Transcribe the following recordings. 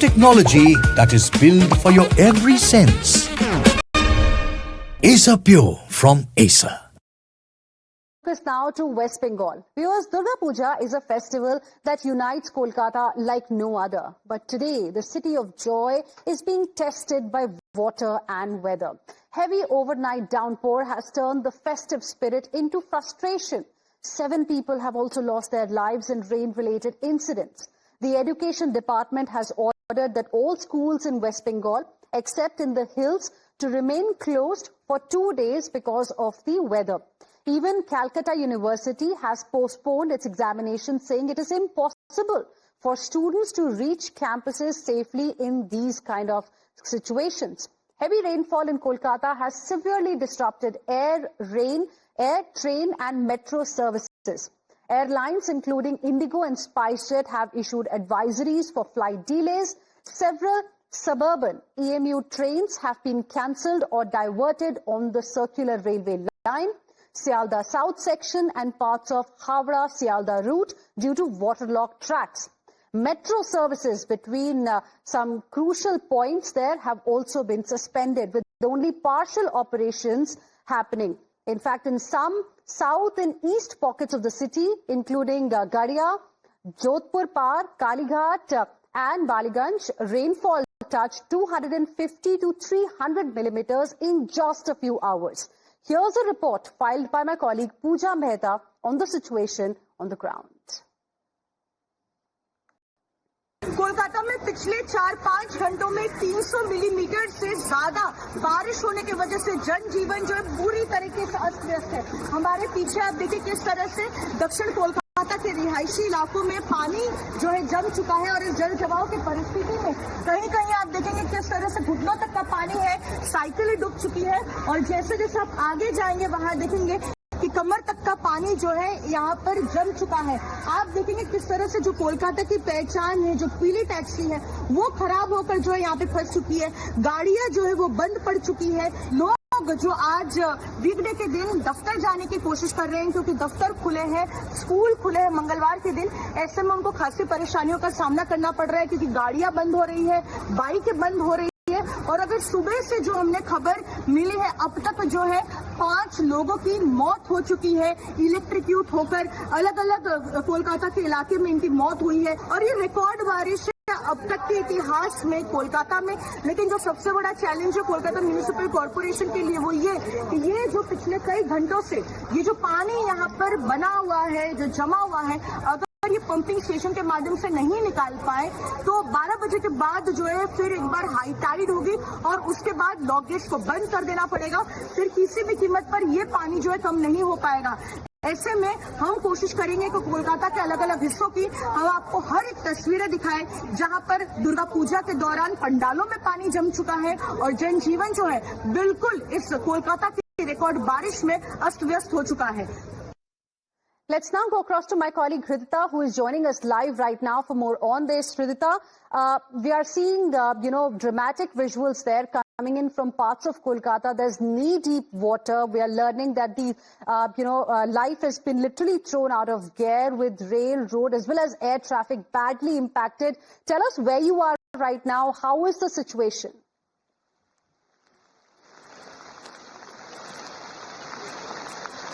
technology that is built for your every sense. Acer Pure from Acer. Focus now to West Bengal. Viewers, Durga Puja is a festival that unites Kolkata like no other. But today, the city of joy is being tested by water and weather. Heavy overnight downpour has turned the festive spirit into frustration. 7 people have also lost their lives in rain-related incidents. The Education Department has ordered that all schools in West Bengal, except in the hills, to remain closed for 2 days because of the weather. Even Calcutta University has postponed its examinations, saying it is impossible for students to reach campuses safely in these kind of situations. Heavy rainfall in Kolkata has severely disrupted air, train and metro services. Airlines including Indigo and SpiceJet have issued advisories for flight delays. Several suburban EMU trains have been cancelled or diverted on the circular railway line, Sialdah South section and parts of Howrah-Sialdah route due to waterlogged tracks. Metro services between some crucial points there have also been suspended, with only partial operations happening. In fact, in some south and east pockets of the city, including Gadia, Jodhpur Par, Kalighat and Baliganj, rainfall touched 250 to 300 millimeters in just a few hours. Here's a report filed by my colleague Pooja Mehta on the situation on the ground. Kolkata में पिछले 4-5 घंटों में 300 millimetre से ज्यादा बारिश होने की वजह से जनजीवन जो है पूरी तरीके से अस्त व्यस्त है। हमारे पीछे आप देखिए किस तरह से दक्षिण कोलकाता के रिहायशी इलाकों में पानी जो है जम चुका है और इस जल जमाव की परिस्थिति में कहीं कहीं आप देखेंगे किस तरह से घुटनों तक का पानी है, साइकिलें डूब चुकी है और जैसे जैसे आप आगे जाएंगे वहां देखेंगे कि कमर तक का पानी जो है यहाँ पर जम चुका है। आप देखेंगे किस तरह से जो कोलकाता की पहचान है, जो पीली टैक्सी है, वो खराब होकर जो है यहाँ पे फंस चुकी है। गाड़ियां जो है वो बंद पड़ चुकी है। लोग जो आज वीकडे के दिन दफ्तर जाने की कोशिश कर रहे हैं क्योंकि दफ्तर खुले हैं, स्कूल खुले हैं मंगलवार के दिन, ऐसे में उनको खासी परेशानियों का सामना करना पड़ रहा है क्योंकि गाड़ियां बंद हो रही है, बाइकें बंद हो रही है। और अगर सुबह से जो हमने खबर मिली है, अब तक जो है 5 लोगों की मौत हो चुकी है। इलेक्ट्रिक्यूट होकर अलग अलग कोलकाता के इलाके में इनकी मौत हुई है और ये रिकॉर्ड बारिश है अब तक के इतिहास में कोलकाता में। लेकिन जो सबसे बड़ा चैलेंज है कोलकाता म्यूनिसिपल कॉर्पोरेशन के लिए वो ये कि ये जो पिछले कई घंटों से ये जो पानी यहाँ पर बना हुआ है, जो जमा हुआ है, अगर ये पंपिंग स्टेशन के माध्यम से नहीं निकाल पाए तो 12 बजे के बाद जो है फिर एक बार हाई टाइड होगी और उसके बाद लॉक गेट्स को बंद कर देना पड़ेगा। फिर किसी भी कीमत पर ये पानी जो है कम नहीं हो पाएगा। ऐसे में हम कोशिश करेंगे कि कोलकाता के अलग अलग हिस्सों की हम आपको हर एक तस्वीरें दिखाएं जहां पर दुर्गा पूजा के दौरान पंडालों में पानी जम चुका है और जनजीवन जो है बिल्कुल इस कोलकाता की रिकॉर्ड बारिश में अस्त व्यस्त हो चुका है। Let's now go across to my colleague Hridita, who is joining us live right now for more on this. Hridita, we are seeing, dramatic visuals there coming in from parts of Kolkata. There's knee-deep water. We are learning that the, life has been literally thrown out of gear with rail, road, as well as air traffic badly impacted. Tell us where you are right now. How is the situation?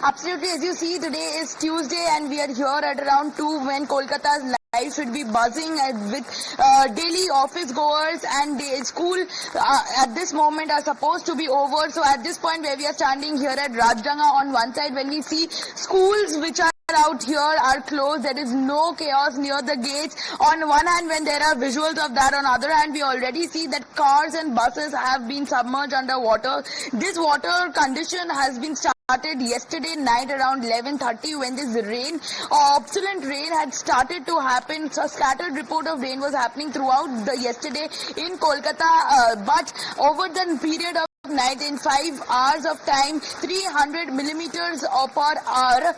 Absolutely. As you see, today is Tuesday and we are here at around 2 when Kolkata's life should be buzzing with daily office goers and the school at this moment are supposed to be over. So at this point where we are standing here at Rajranga on one side, when we see schools which are out here are closed, there is no chaos near the gates. On one hand, when there are visuals of that, on the other hand, we already see that cars and buses have been submerged under water. This water condition has been started yesterday night around 11:30 when this rain, obstinate rain had started to happen. So a scattered report of rain was happening throughout the yesterday in Kolkata, but over the period of night, in 5 hours of time, 300 millimeters per hour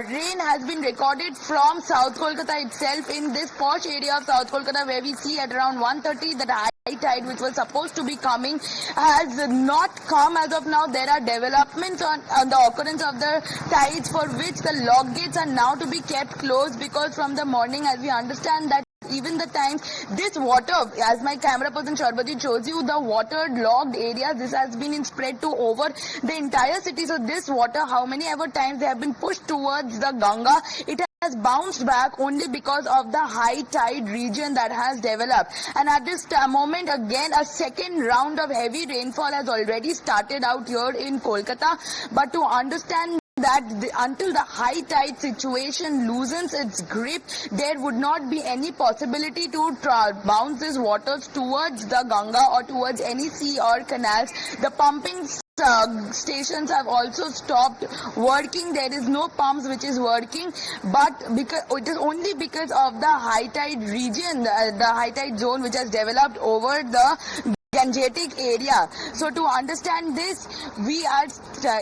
rain has been recorded from South Kolkata itself. In this posh area of South Kolkata where we see at around 1:30 that high tide which was supposed to be coming has not come as of now. There are developments on the occurrence of the tides for which the lock gates are now to be kept closed because from the morning, as we understand that even the times this water, as my camera person Sharbati shows you, the water-logged areas, this has been spread to over the entire city. So this water, how many ever times they have been pushed towards the Ganga, it has bounced back only because of the high tide region that has developed. And at this moment, again, a second round of heavy rainfall has already started out here in Kolkata. But to understand that until the high tide situation loosens its grip, there would not be any possibility to bounce these waters towards the Ganga or towards any sea or canals. The pumping stations have also stopped working. There is no pumps which is working, but because it is only because of the high tide region, the high tide zone which has developed over the Gangetic area. So to understand this, we are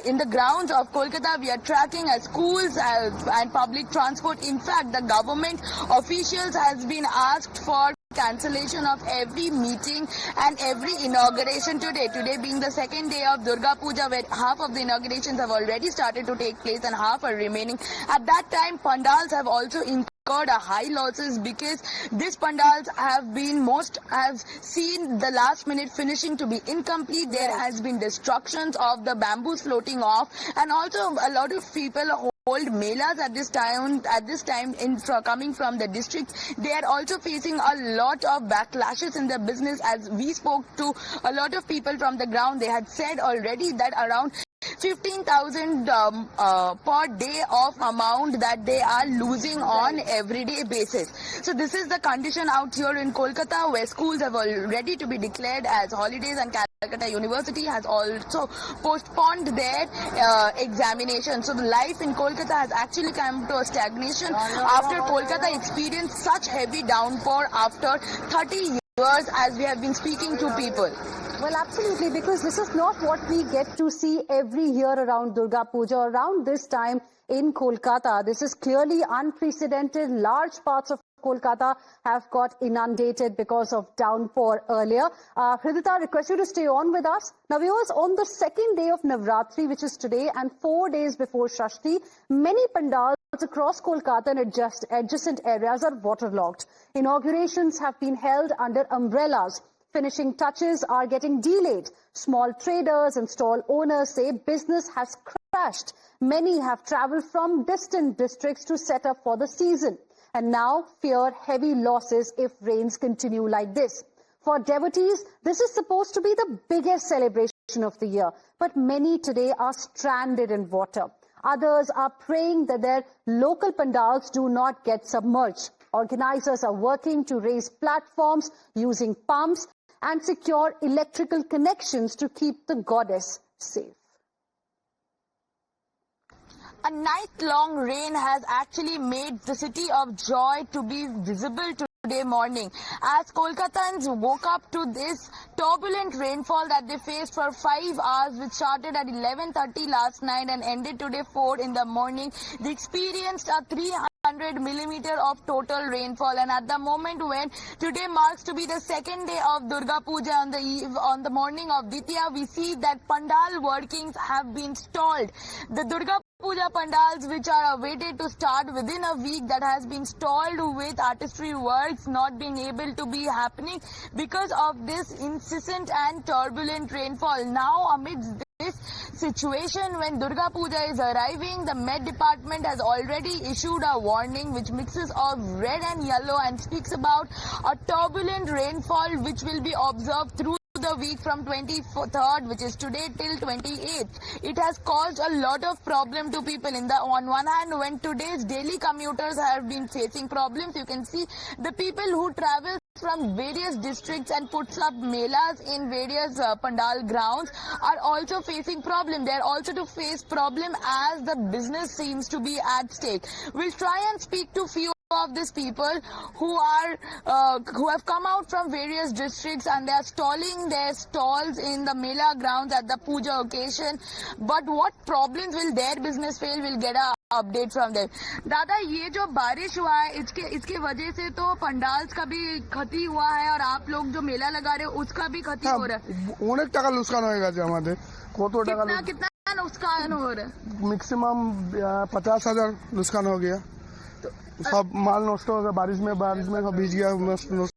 in the grounds of Kolkata. We are tracking schools and public transport. In fact, the government officials has been asked for cancellation of every meeting and every inauguration today. Today being the second day of Durga Puja, where half of the inaugurations have already started to take place and half are remaining. At that time, pandals have also incurred a high losses because these pandals have seen the last minute finishing to be incomplete. There has been destructions of the bamboos floating off, and also a lot of people hold melas at this time coming from the district. They are also facing a lot of backlashes in their business. As we spoke to a lot of people from the ground, they had said already that around 15,000 per day of amount that they are losing on everyday basis. So this is the condition out here in Kolkata, where schools have already to be declared as holidays, and Calcutta University has also postponed their examination. So the life in Kolkata has actually come to a stagnation after Kolkata experienced such heavy downpour after 30 years, as we have been speaking to people. Well, absolutely, because this is not what we get to see every year around Durga Puja, around this time in Kolkata. This is clearly unprecedented. Large parts of Kolkata have got inundated because of downpour earlier. Hridita, I request you to stay on with us. Now, viewers, on the second day of Navratri, which is today, and 4 days before Shashti, many pandals across Kolkata and adjacent areas are waterlogged. Inaugurations have been held under umbrellas. Finishing touches are getting delayed. Small traders and stall owners say business has crashed. Many have travelled from distant districts to set up for the season, and now fear heavy losses if rains continue like this. For devotees, this is supposed to be the biggest celebration of the year, but many today are stranded in water. Others are praying that their local pandals do not get submerged. Organizers are working to raise platforms using pumps and secure electrical connections to keep the goddess safe. A night-long rain has actually made the city of joy to be visible today morning, as Kolkatans woke up to this turbulent rainfall that they faced for 5 hours, which started at 11:30 last night and ended today 4 in the morning. They experienced a 300 millimeter of total rainfall, and at the moment when today marks to be the second day of Durga Puja, on the morning of Ditya, we see that pandal workings have been stalled. The Durga Puja pandals, which are awaited to start within a week, that has been stalled with artistry works not being able to be happening because of this incessant and turbulent rainfall. Now, amidst this situation, when Durga Puja is arriving, the Met Department has already issued a warning which mixes of red and yellow and speaks about a turbulent rainfall which will be observed through the week from 23rd, which is today, till 28th. It has caused a lot of problem to people. On one hand, when today's daily commuters have been facing problems, you can see the people who travel from various districts and puts up melas in various pandal grounds are also facing problem. They are also to face problem as the business seems to be at stake. We'll try and speak to few of these people who have come out from various districts and they are stalling their stalls in the Mela grounds at the Puja occasion. But what problems will their business face? We'll get a update from them. दादा, ये जो बारिश हुआ है इसके वजह से तो पंडाल्स का भी क्षति हुआ है और आप लोग जो मेला लगा रहे हो उसका भी क्षति हो रहा है. অনেক টাকা লোকসান হয়ে গেছে আমাদের. কত টাকা कितना नुकसान हो रहा है? मैक्सिमम 50,000 नुकसान हो गया. तो सब माल नष्ट हो गया, बारिश में सब भीज गया,